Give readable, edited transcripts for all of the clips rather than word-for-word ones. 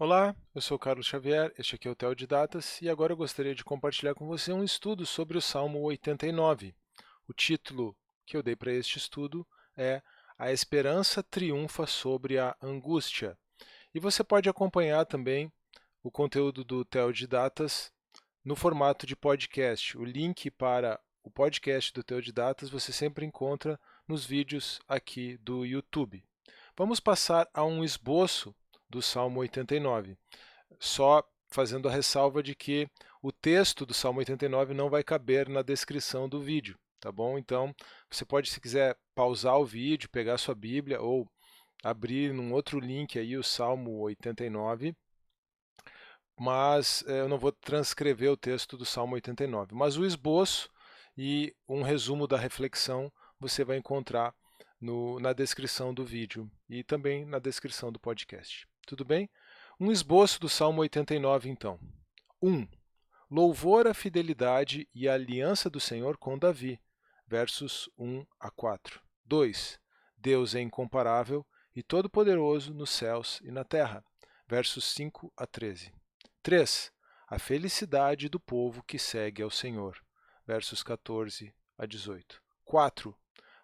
Olá, eu sou Carlos Xavier, este aqui é o Theo de Datas e agora eu gostaria de compartilhar com você um estudo sobre o Salmo 89. O título que eu dei para este estudo é A Esperança Triunfa sobre a Angústia. E você pode acompanhar também o conteúdo do Theo de Datas no formato de podcast. O link para o podcast do Theo de Datas você sempre encontra nos vídeos aqui do YouTube. Vamos passar a um esboço do Salmo 89, só fazendo a ressalva de que o texto do Salmo 89 não vai caber na descrição do vídeo, tá bom? Então, você pode, se quiser, pausar o vídeo, pegar sua Bíblia ou abrir num outro link aí o Salmo 89, mas eu não vou transcrever o texto do Salmo 89. Mas o esboço e um resumo da reflexão você vai encontrar na descrição do vídeo e também na descrição do podcast. Tudo bem? Um esboço do Salmo 89, então. 1. Louvor à fidelidade e à aliança do Senhor com Davi, versos 1 a 4. 2. Deus é incomparável e todo-poderoso nos céus e na terra, versos 5 a 13. 3. A felicidade do povo que segue ao Senhor, versos 14 a 18. 4.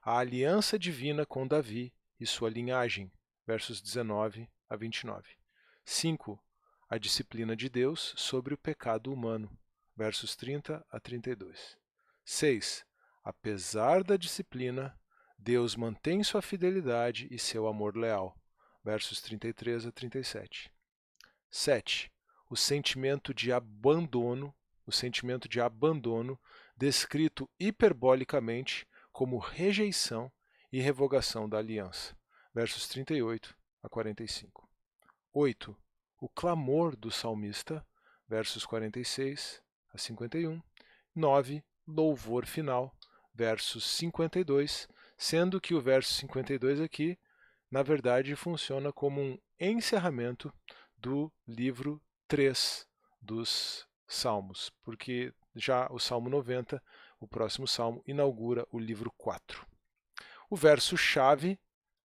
A aliança divina com Davi e sua linhagem, versos 19 a 29. 5. A disciplina de Deus sobre o pecado humano, versos 30 a 32. 6. Apesar da disciplina, Deus mantém sua fidelidade e seu amor leal, versos 33 a 37. 7. O sentimento de abandono, descrito hiperbolicamente como rejeição e revogação da aliança, versos 38 a 45. 8. O clamor do salmista, versos 46 a 51. 9. Louvor final, versos 52, sendo que o verso 52 aqui, na verdade, funciona como um encerramento do livro 3 dos Salmos, porque já o Salmo 90, o próximo Salmo, inaugura o livro 4. O verso-chave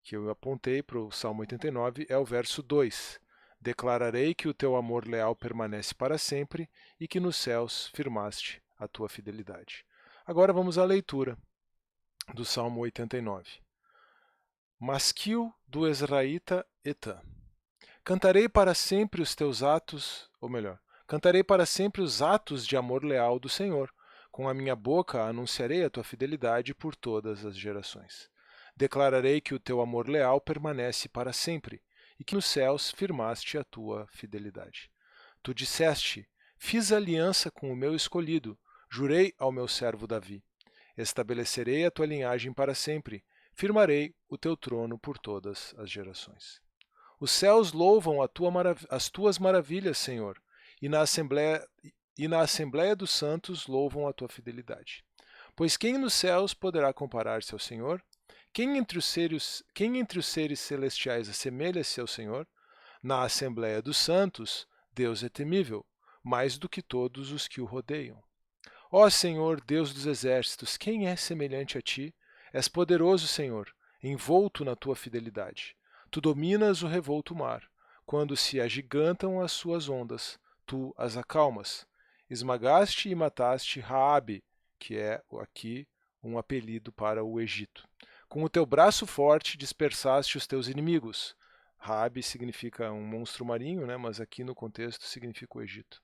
que eu apontei para o Salmo 89 é o verso 2. Declararei que o teu amor leal permanece para sempre e que nos céus firmaste a tua fidelidade. Agora vamos à leitura do Salmo 89. Masquil do Ezraíta Etã. Cantarei para sempre os teus atos, ou melhor, cantarei para sempre os atos de amor leal do Senhor. Com a minha boca anunciarei a tua fidelidade por todas as gerações. Declararei que o teu amor leal permanece para sempre e que nos céus firmaste a tua fidelidade. Tu disseste: fiz aliança com o meu escolhido, jurei ao meu servo Davi. Estabelecerei a tua linhagem para sempre, firmarei o teu trono por todas as gerações. Os céus louvam as tuas maravilhas, Senhor, e na Assembleia dos Santos louvam a tua fidelidade. Pois quem nos céus poderá comparar-se ao Senhor? Quem entre os seres celestiais assemelha-se ao Senhor? Na Assembleia dos Santos, Deus é temível, mais do que todos os que o rodeiam. Ó Senhor, Deus dos exércitos, quem é semelhante a ti? És poderoso, Senhor, envolto na tua fidelidade. Tu dominas o revolto mar. Quando se agigantam as suas ondas, tu as acalmas. Esmagaste e mataste Raabe, que é aqui um apelido para o Egito. Com o teu braço forte dispersaste os teus inimigos. Raabe significa um monstro marinho, né? Mas aqui no contexto significa o Egito.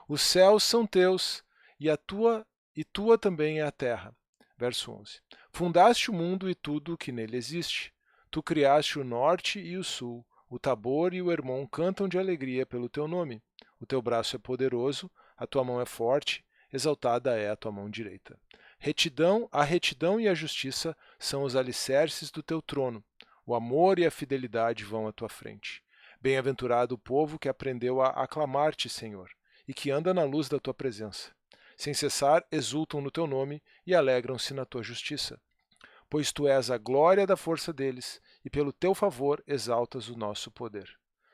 Os céus são teus e tua também é a terra. Verso 11. Fundaste o mundo e tudo o que nele existe. Tu criaste o norte e o sul. O Tabor e o Hermon cantam de alegria pelo teu nome. O teu braço é poderoso, a tua mão é forte, exaltada é a tua mão direita. A retidão e a justiça são os alicerces do teu trono. O amor e a fidelidade vão à tua frente. Bem-aventurado o povo que aprendeu a aclamar-te, Senhor, e que anda na luz da tua presença. Sem cessar, exultam no teu nome e alegram-se na tua justiça. Pois tu és a glória da força deles, e pelo teu favor exaltas o nosso poder.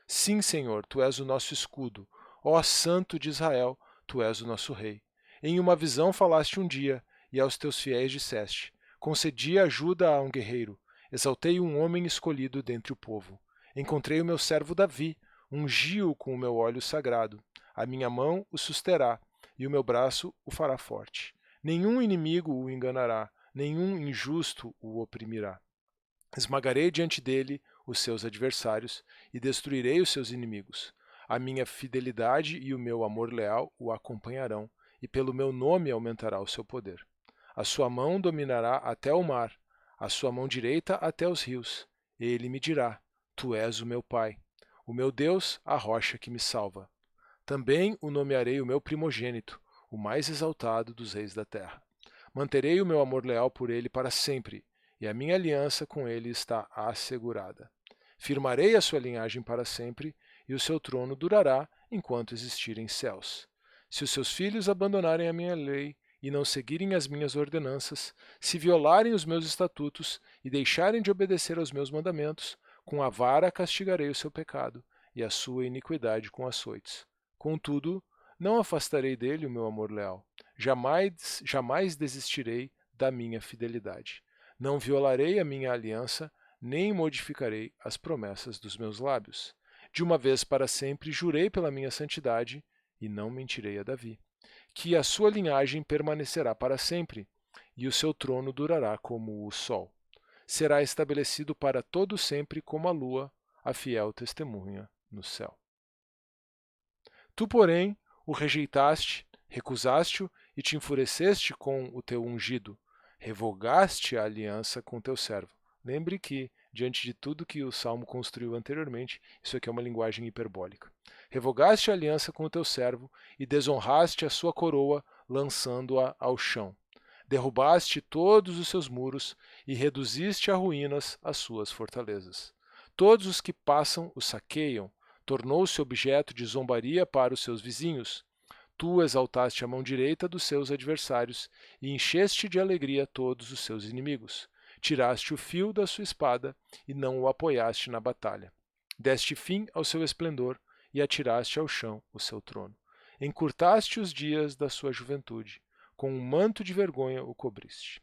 Sim, Senhor, tu és o nosso escudo. Ó Santo de Israel, tu és o nosso Rei. Em uma visão falaste um dia, e aos teus fiéis disseste: concedi ajuda a um guerreiro, exaltei um homem escolhido dentre o povo. Encontrei o meu servo Davi, Ungi-o com o meu óleo sagrado. A minha mão o susterá, e o meu braço o fará forte. Nenhum inimigo o enganará, nenhum injusto o oprimirá. Esmagarei diante dele os seus adversários e destruirei os seus inimigos. A minha fidelidade e o meu amor leal o acompanharão, e pelo meu nome aumentará o seu poder. A sua mão dominará até o mar, a sua mão direita até os rios. Ele me dirá: Tu és o meu Pai, o meu Deus, a rocha que me salva. Também o nomearei o meu primogênito, o mais exaltado dos reis da terra. Manterei o meu amor leal por ele para sempre, e a minha aliança com ele está assegurada. Firmarei a sua linhagem para sempre, e o seu trono durará enquanto existirem céus. Se os seus filhos abandonarem a minha lei e não seguirem as minhas ordenanças, se violarem os meus estatutos e deixarem de obedecer aos meus mandamentos, com a vara castigarei o seu pecado e a sua iniquidade com açoites. Contudo, não afastarei dele o meu amor leal. Jamais desistirei da minha fidelidade. Não violarei a minha aliança, nem modificarei as promessas dos meus lábios. De uma vez para sempre jurei pela minha santidade, e não mentirei a Davi, que a sua linhagem permanecerá para sempre, e o seu trono durará como o sol. Será estabelecido para todo sempre como a lua, a fiel testemunha no céu. Tu, porém, o rejeitaste, recusaste-o e te enfureceste com o teu ungido. Revogaste a aliança com teu servo. Lembre que, diante de tudo que o Salmo construiu anteriormente, isso aqui é uma linguagem hiperbólica. Revogaste a aliança com o teu servo e desonraste a sua coroa, lançando-a ao chão. Derrubaste todos os seus muros e reduziste a ruínas as suas fortalezas. Todos os que passam o saqueiam, tornou-se objeto de zombaria para os seus vizinhos. Tu exaltaste a mão direita dos seus adversários e encheste de alegria todos os seus inimigos. Tiraste o fio da sua espada e não o apoiaste na batalha. Deste fim ao seu esplendor e atiraste ao chão o seu trono. Encurtaste os dias da sua juventude. Com um manto de vergonha o cobriste.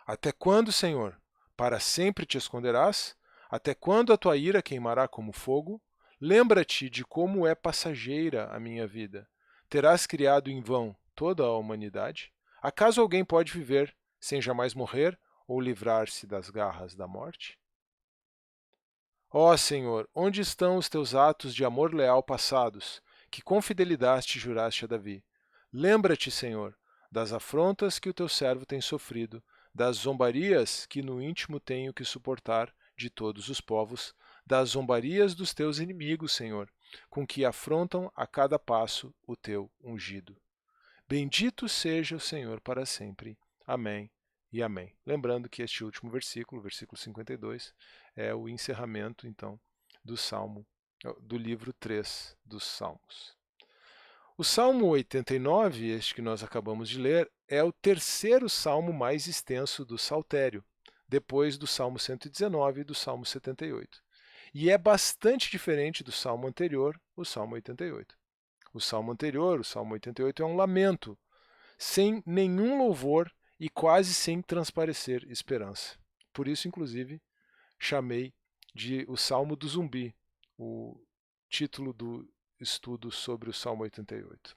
Até quando, Senhor? Para sempre te esconderás? Até quando a tua ira queimará como fogo? Lembra-te de como é passageira a minha vida. Terás criado em vão toda a humanidade? Acaso alguém pode viver sem jamais morrer ou livrar-se das garras da morte? Ó Senhor, onde estão os teus atos de amor leal passados, que com fidelidade juraste a Davi? Lembra-te, Senhor, das afrontas que o teu servo tem sofrido, das zombarias que no íntimo tenho que suportar de todos os povos, das zombarias dos teus inimigos, Senhor, com que afrontam a cada passo o teu ungido. Bendito seja o Senhor para sempre. Amém e amém. Lembrando que este último versículo, versículo 52, é o encerramento, então, do livro 3 dos Salmos. O Salmo 89, este que nós acabamos de ler, é o terceiro salmo mais extenso do Saltério, depois do Salmo 119 e do Salmo 78. E é bastante diferente do salmo anterior, o Salmo 88. O salmo anterior, o Salmo 88, é um lamento, sem nenhum louvor e quase sem transparecer esperança. Por isso, inclusive, chamei de o Salmo do Zumbi, o título do estudo sobre o Salmo 88.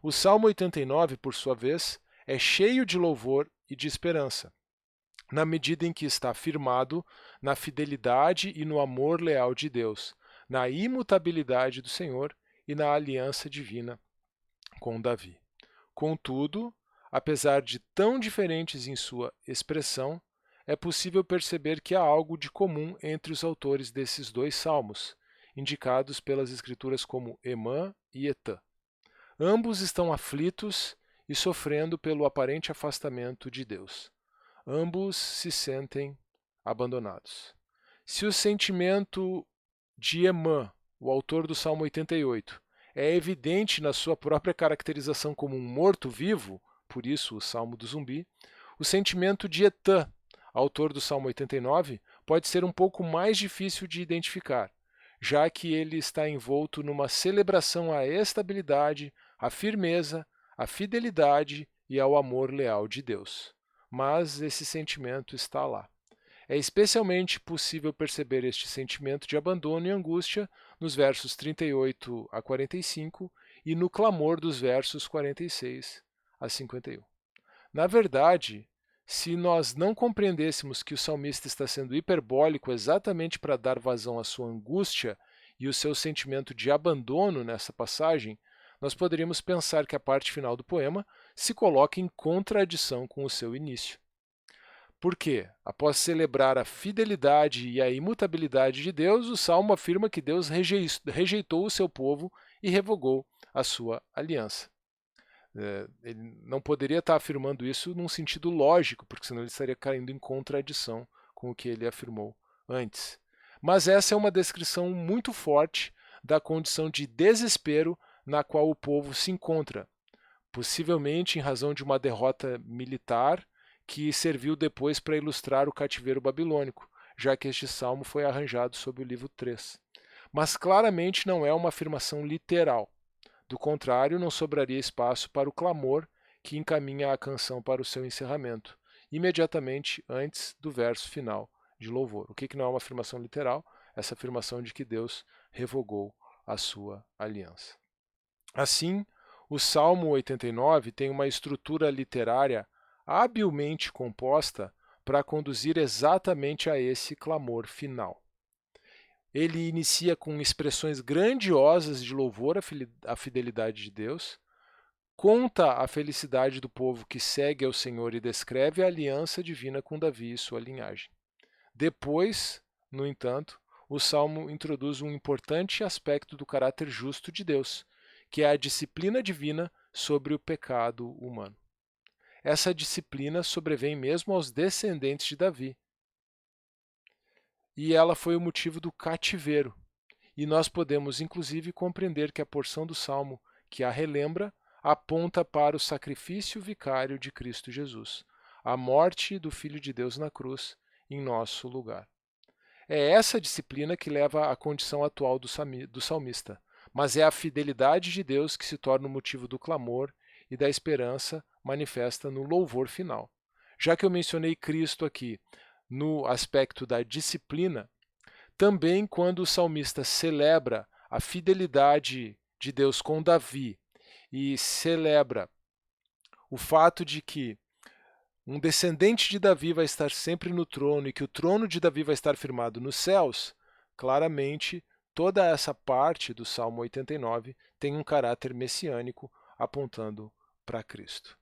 O Salmo 89, por sua vez, é cheio de louvor e de esperança, na medida em que está firmado na fidelidade e no amor leal de Deus, na imutabilidade do Senhor e na aliança divina com Davi. Contudo, apesar de tão diferentes em sua expressão, é possível perceber que há algo de comum entre os autores desses dois salmos, indicados pelas escrituras como Emã e Etã. Ambos estão aflitos e sofrendo pelo aparente afastamento de Deus. Ambos se sentem abandonados. Se o sentimento de Emã, o autor do Salmo 88, é evidente na sua própria caracterização como um morto-vivo, por isso o Salmo do Zumbi, o sentimento de Etã, autor do Salmo 89, pode ser um pouco mais difícil de identificar, já que ele está envolto numa celebração à estabilidade, à firmeza, à fidelidade e ao amor leal de Deus. Mas esse sentimento está lá. É especialmente possível perceber este sentimento de abandono e angústia nos versos 38 a 45 e no clamor dos versos 46 a 51. Na verdade, se nós não compreendêssemos que o salmista está sendo hiperbólico exatamente para dar vazão à sua angústia e o seu sentimento de abandono nessa passagem, nós poderíamos pensar que a parte final do poema se coloca em contradição com o seu início. Por quê? Após celebrar a fidelidade e a imutabilidade de Deus, o Salmo afirma que Deus rejeitou o seu povo e revogou a sua aliança. Ele não poderia estar afirmando isso num sentido lógico, porque senão ele estaria caindo em contradição com o que ele afirmou antes. Mas essa é uma descrição muito forte da condição de desespero na qual o povo se encontra, possivelmente em razão de uma derrota militar que serviu depois para ilustrar o cativeiro babilônico, já que este salmo foi arranjado sob o livro 3. Mas claramente não é uma afirmação literal. Do contrário, não sobraria espaço para o clamor que encaminha a canção para o seu encerramento, imediatamente antes do verso final de louvor. O que não é uma afirmação literal? Essa afirmação de que Deus revogou a sua aliança. Assim, o Salmo 89 tem uma estrutura literária habilmente composta para conduzir exatamente a esse clamor final. Ele inicia com expressões grandiosas de louvor à fidelidade de Deus, conta a felicidade do povo que segue ao Senhor e descreve a aliança divina com Davi e sua linhagem. Depois, no entanto, o Salmo introduz um importante aspecto do caráter justo de Deus, que é a disciplina divina sobre o pecado humano. Essa disciplina sobrevém mesmo aos descendentes de Davi. E ela foi o motivo do cativeiro. E nós podemos, inclusive, compreender que a porção do Salmo que a relembra aponta para o sacrifício vicário de Cristo Jesus, a morte do Filho de Deus na cruz em nosso lugar. É essa disciplina que leva à condição atual do salmista, mas é a fidelidade de Deus que se torna o motivo do clamor e da esperança manifesta no louvor final. Já que eu mencionei Cristo aqui no aspecto da disciplina, também quando o salmista celebra a fidelidade de Deus com Davi e celebra o fato de que um descendente de Davi vai estar sempre no trono e que o trono de Davi vai estar firmado nos céus, claramente toda essa parte do Salmo 89 tem um caráter messiânico apontando para Cristo.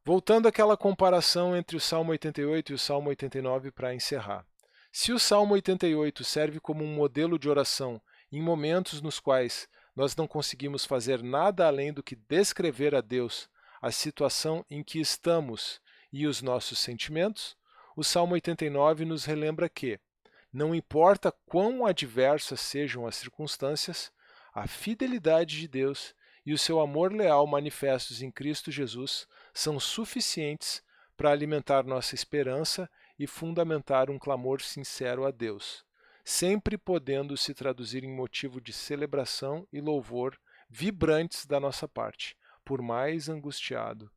Voltando àquela comparação entre o Salmo 88 e o Salmo 89 para encerrar. Se o Salmo 88 serve como um modelo de oração em momentos nos quais nós não conseguimos fazer nada além do que descrever a Deus a situação em que estamos e os nossos sentimentos, o Salmo 89 nos relembra que, não importa quão adversas sejam as circunstâncias, a fidelidade de Deus e o seu amor leal manifestos em Cristo Jesus são suficientes para alimentar nossa esperança e fundamentar um clamor sincero a Deus, sempre podendo se traduzir em motivo de celebração e louvor vibrantes da nossa parte, por mais angustiados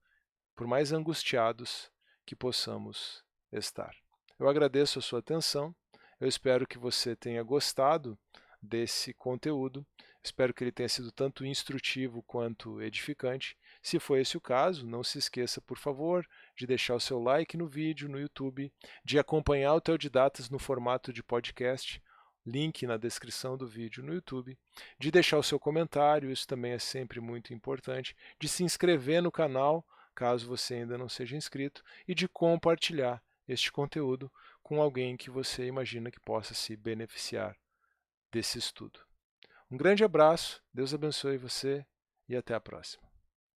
que possamos estar. Eu agradeço a sua atenção, eu espero que você tenha gostado desse conteúdo, espero que ele tenha sido tanto instrutivo quanto edificante. Se for esse o caso, não se esqueça, por favor, de deixar o seu like no vídeo no YouTube, de acompanhar o Teodidatas no formato de podcast, link na descrição do vídeo no YouTube, de deixar o seu comentário, isso também é sempre muito importante, de se inscrever no canal, caso você ainda não seja inscrito, e de compartilhar este conteúdo com alguém que você imagina que possa se beneficiar desse estudo. Um grande abraço, Deus abençoe você e até a próxima.